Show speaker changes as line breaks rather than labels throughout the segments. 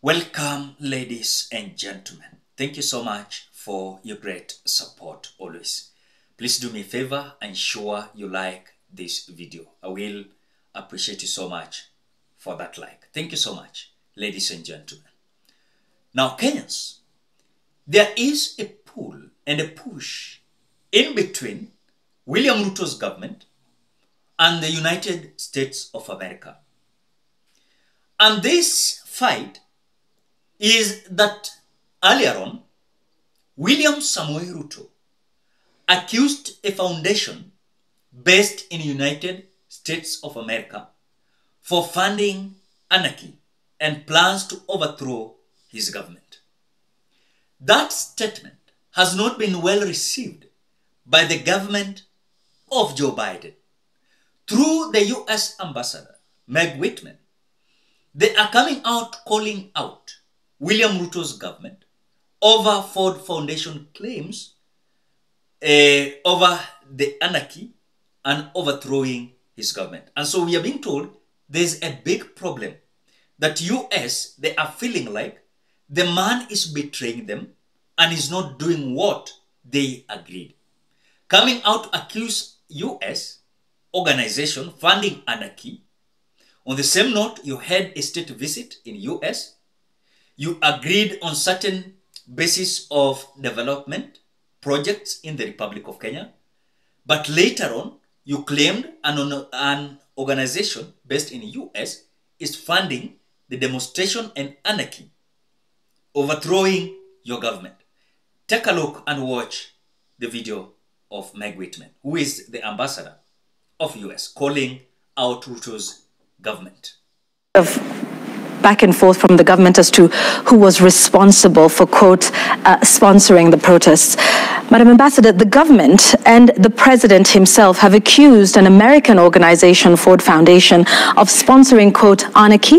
Welcome, ladies and gentlemen. Thank you so much for your great support always. Please do me a favor and ensure you like this video. I will appreciate you so much for that like. Thank you so much, ladies and gentlemen. Now, Kenyans, there is a pull and a push in between William Ruto's government and the United States of America. And this fight is that earlier on, William Samoei Ruto accused a foundation based in the United States of America for funding anarchy and plans to overthrow his government. That statement has not been well received by the government of Joe Biden. Through the US ambassador, MEG Whiteman, they are coming out calling out William Ruto's government over Ford Foundation claims over the anarchy and overthrowing his government. And so we are being told there's a big problem that US, they are feeling like the man is betraying them and is not doing what they agreed. Coming out to accuse US organization funding anarchy. On the same note, you had a state visit in US. You agreed on certain basis of development projects in the Republic of Kenya. But later on, you claimed an organization based in the US is funding the demonstration and anarchy, overthrowing your government. Take a look and watch the video of Meg Whitman, who is the ambassador of US, calling out Ruto's government.
Back and forth from the government as to who was responsible for, quote, sponsoring the protests. Madam Ambassador, the government and the president himself have accused an American organization, Ford Foundation, of sponsoring, quote, anarchy.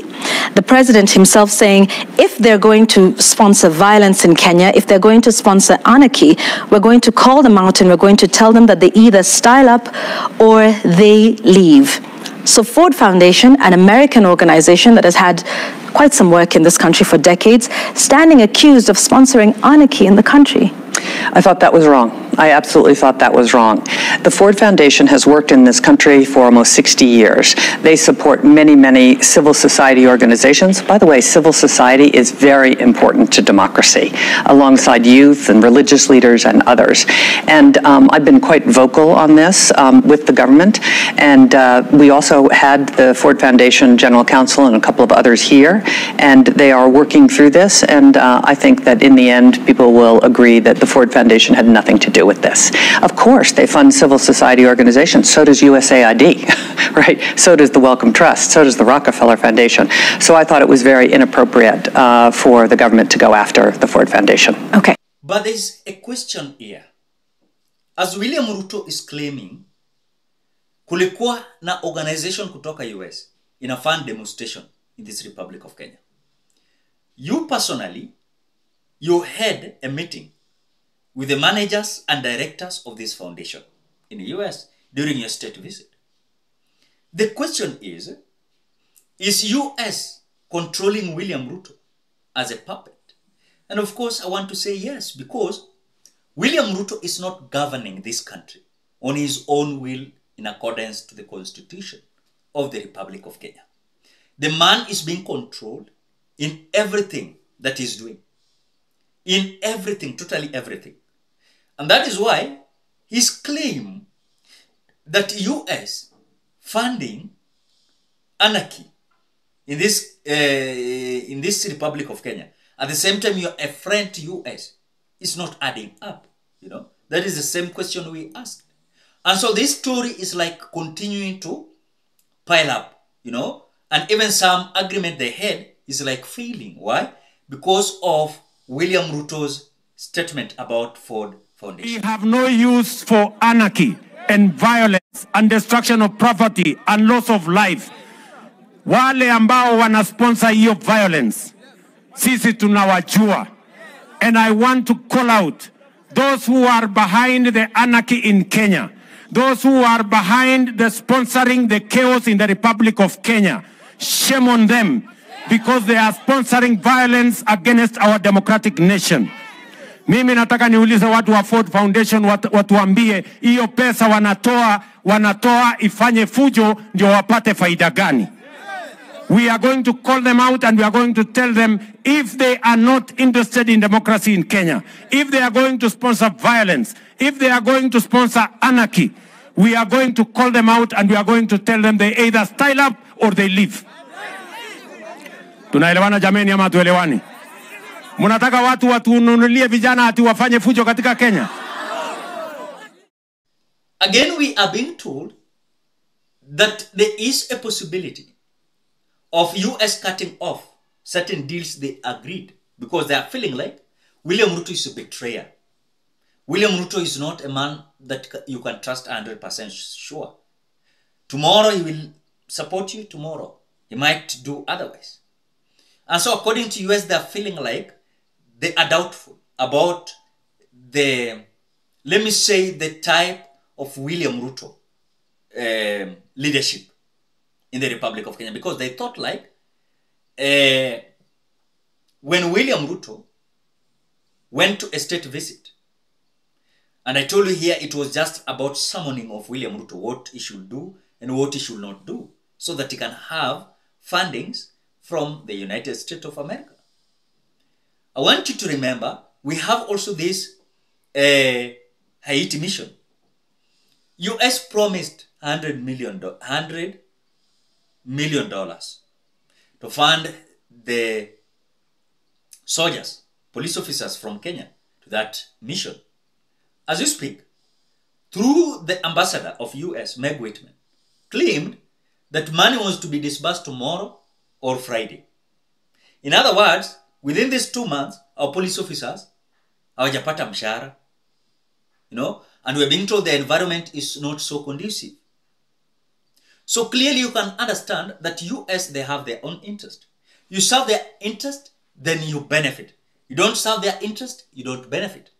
The president himself saying, if they're going to sponsor violence in Kenya, if they're going to sponsor anarchy, we're going to call them out and we're going to tell them that they either style up or they leave. So Ford Foundation, an American organization that has had quite some work in this country for decades, standing accused of sponsoring anarchy in the country.
I thought that was wrong. I absolutely thought that was wrong. The Ford Foundation has worked in this country for almost 60 years. They support many, many civil society organizations. By the way, civil society is very important to democracy, alongside youth and religious leaders and others. And I've been quite vocal on this with the government. And we also had the Ford Foundation General Counsel and a couple of others here, and they are working through this. And I think that in the end, people will agree that the Ford Foundation had nothing to do with this. Of course, they fund civil society organizations. So does USAID, right? So does the Wellcome Trust. So does the Rockefeller Foundation. So I thought it was very inappropriate for the government to go after the Ford Foundation.
Okay.
But there's a question here. As William Ruto is claiming, kulikuwa na organization kutoka US in a fund demonstration in this Republic of Kenya. You personally, you had a meeting with the managers and directors of this foundation in the US during your state visit. The question is US controlling William Ruto as a puppet? And of course, I want to say yes, because William Ruto is not governing this country on his own will in accordance to the Constitution of the Republic of Kenya. The man is being controlled in everything that he's doing. In everything, totally everything. And that is why his claim that US funding anarchy in this Republic of Kenya, at the same time you're a friend to US, is not adding up. You know, that is the same question we asked. And so this story is like continuing to pile up, you know, and even some agreement they had is like failing. Why? Because of William Ruto's statement about Ford Foundation.
We have no use for anarchy and violence and destruction of property and loss of life. Wale ambao wanasponsor hiyo violence, sisi tunawajua. And I want to call out those who are behind the anarchy in Kenya, those who are behind the sponsoring the chaos in the Republic of Kenya. Shame on them. because they are sponsoring violence against our democratic nation. Mimi nataka niulize watu wa Ford Foundation, watuambie hiyo pesa wanatoa ifanye fujo ndio wapate faida gani? We are going to call them out and we are going to tell them if they are not interested in democracy in Kenya, if they are going to sponsor violence, if they are going to sponsor anarchy, we are going to call them out and we are going to tell them they either style up or they leave. Tunaelewana jameni ama tuelewani? Munataka watu watununulie vijana ati wafanye fujo katika Kenya?
Again, we are being told that there is a possibility of US cutting off certain deals they agreed because they are feeling like William Ruto is a betrayer. William Ruto is not a man that you can trust 100% sure. Tomorrow he will support you, tomorrow he might do otherwise. And so according to US, they are feeling like they are doubtful about the, let me say, the type of William Ruto leadership in the Republic of Kenya, because they thought like when William Ruto went to a state visit, and I told you here it was just about summoning of William Ruto, what he should do and what he should not do, so that he can have fundings from the United States of America. I want you to remember, we have also this Haiti mission. US promised $100 million to fund the soldiers, police officers from Kenya to that mission. As you speak, through the ambassador of US, MEG Whiteman, claimed that money was to be disbursed tomorrow or Friday. In other words, within these 2 months, our police officers hawajapata mshahara, and we're being told the environment is not so conducive. So clearly you can understand that US, they have their own interest. You serve their interest, then you benefit. You don't serve their interest, you don't benefit.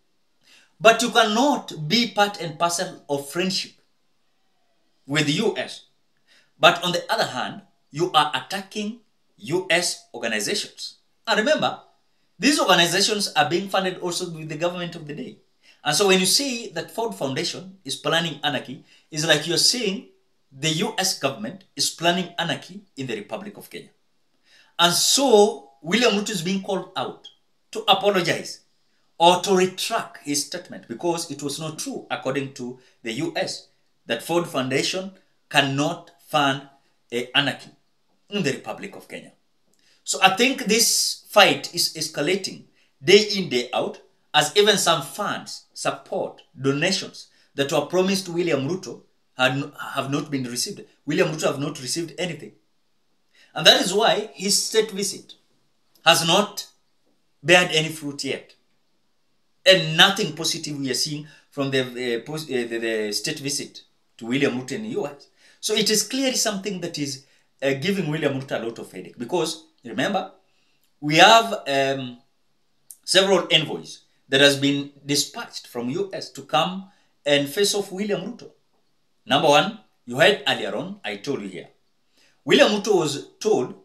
But you cannot be part and parcel of friendship with the US. But on the other hand, you are attacking US organizations. And remember, these organizations are being funded also with the government of the day. And so when you see that Ford Foundation is planning anarchy, it's like you're saying the US government is planning anarchy in the Republic of Kenya. And so William Ruto is being called out to apologize or to retract his statement because it was not true according to the US that Ford Foundation cannot fund anarchy in the Republic of Kenya. So I think this fight is escalating day in, day out, as even some funds, support, donations that were promised to William Ruto have not been received. William Ruto have not received anything. And that is why his state visit has not bared any fruit yet. And nothing positive we are seeing from the state visit to William Ruto in the US. So it is clearly something that is giving William Ruto a lot of headache. Because, remember, we have several envoys that has been dispatched from US to come and face off William Ruto. Number one, you heard earlier on, I told you here. William Ruto was told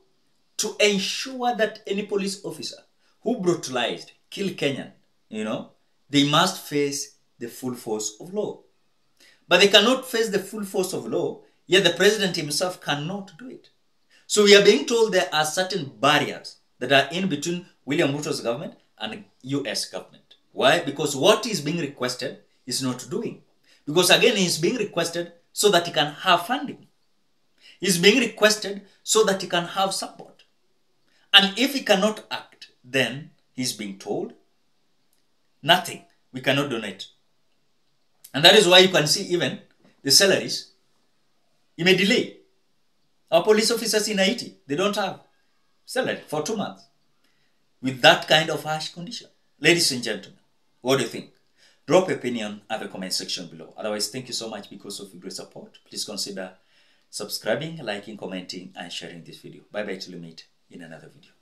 to ensure that any police officer who brutalized, killed Kenyan, they must face the full force of law. But they cannot face the full force of law, yet the president himself cannot do it. So we are being told there are certain barriers that are in between William Ruto's government and US government. Why? Because what is being requested is not doing. Because again, he's being requested so that he can have funding. He's being requested so that he can have support. And if he cannot act, then he's being told, nothing, we cannot donate. And that is why you can see even the salaries, he may delay. Our police officers in Haiti, they don't have salary for 2 months with that kind of harsh condition. Ladies and gentlemen, what do you think? Drop your opinion at the comment section below. Otherwise, thank you so much because of your great support. Please consider subscribing, liking, commenting, and sharing this video. Bye-bye till we meet in another video.